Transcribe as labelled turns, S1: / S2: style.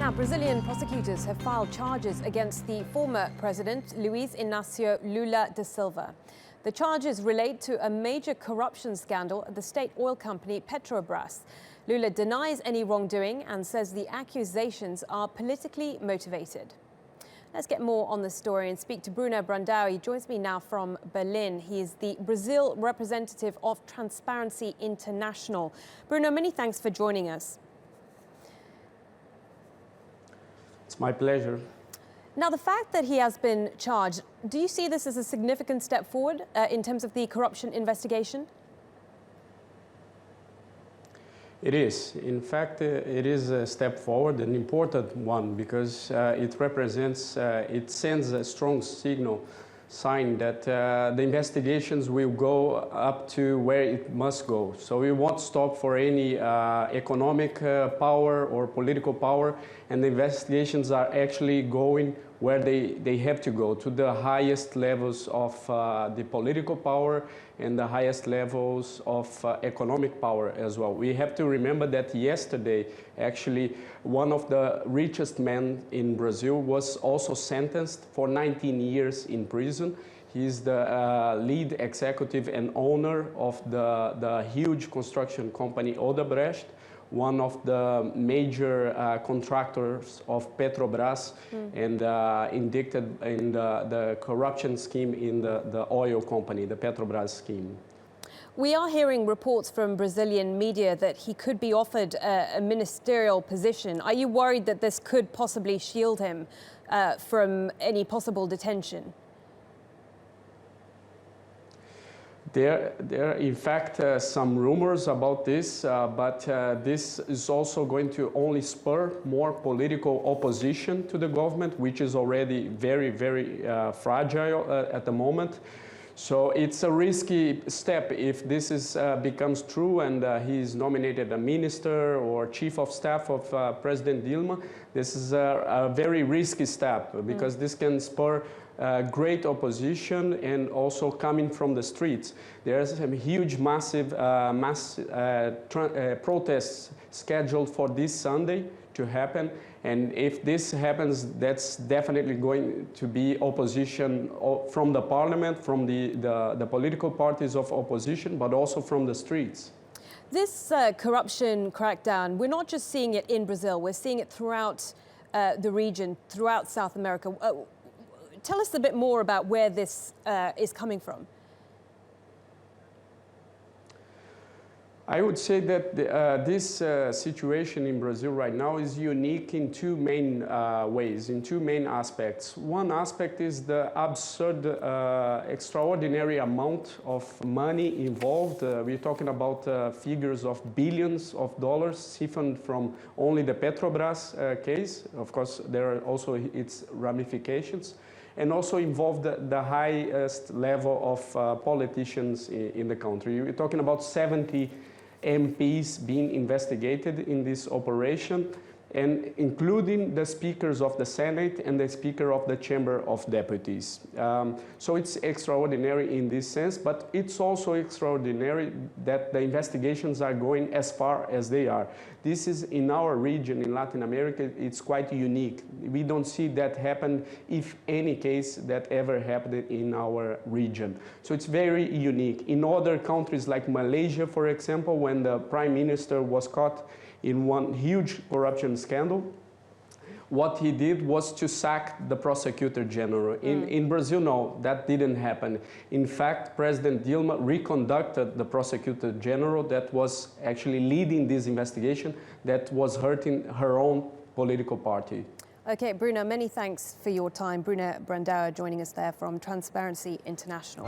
S1: Now, Brazilian prosecutors have filed charges against the former president, Luiz Inácio Lula da Silva. The charges relate to a major corruption scandal at the state oil company Petrobras. Lula denies any wrongdoing and says the accusations are politically motivated. Let's get more on the story and speak to Bruno Brandao. He joins me now from Berlin. He is the Brazil representative of Transparency International. Bruno, many thanks for joining us.
S2: It's my pleasure.
S1: Now, the fact that he has been charged, do you see this as a significant step forward in terms of the corruption investigation?
S2: It is. In fact, it is a step forward, an important one, because it represents, it sends a strong sign that the investigations will go up to where it must go. So we won't stop for any economic power or political power, and the investigations are actually going where they have to go, to the highest levels of the political power and the highest levels of economic power as well. We have to remember that yesterday, actually, one of the richest men in Brazil was also sentenced for 19 years in prison. He's the lead executive and owner of the huge construction company Odebrecht, one of the major contractors of Petrobras, and indicted in the corruption scheme in the oil company, the Petrobras scheme.
S1: We are hearing reports from Brazilian media that he could be offered a ministerial position. Are you worried that this could possibly shield him from any possible detention?
S2: There are in fact some rumors about this, but this is also going to only spur more political opposition to the government, which is already very, very fragile at the moment. So it's a risky step if this becomes true and he is nominated a minister or chief of staff of President Dilma. This is a very risky step because this can spur great opposition and also coming from the streets. There's some huge, massive protests scheduled for this Sunday to happen. And if this happens, that's definitely going to be opposition from the parliament, from the political parties of opposition, but also from the streets.
S1: This corruption crackdown, we're not just seeing it in Brazil, we're seeing it throughout the region, throughout South America. Tell us a bit more about where this is coming from.
S2: I would say that this situation in Brazil right now is unique in two main ways, in two main aspects. One aspect is the absurd, extraordinary amount of money involved. We're talking about figures of billions of dollars siphoned from only the Petrobras case. Of course, there are also its ramifications, and also involved the highest level of politicians in the country. We're talking about 70 MPs being investigated in this operation, and including the speakers of the Senate and the speaker of the Chamber of Deputies. So it's extraordinary in this sense, but it's also extraordinary that the investigations are going as far as they are. This is in our region, in Latin America, it's quite unique. We don't see that happen, if any case that ever happened in our region. So it's very unique. In other countries like Malaysia, for example, when the Prime Minister was caught in one huge corruption scandal, what he did was to sack the prosecutor general. In Brazil, no, that didn't happen. In fact, President Dilma reconducted the prosecutor general that was actually leading this investigation that was hurting her own political party.
S1: Okay, Bruno, many thanks for your time. Bruno Brandao joining us there from Transparency International.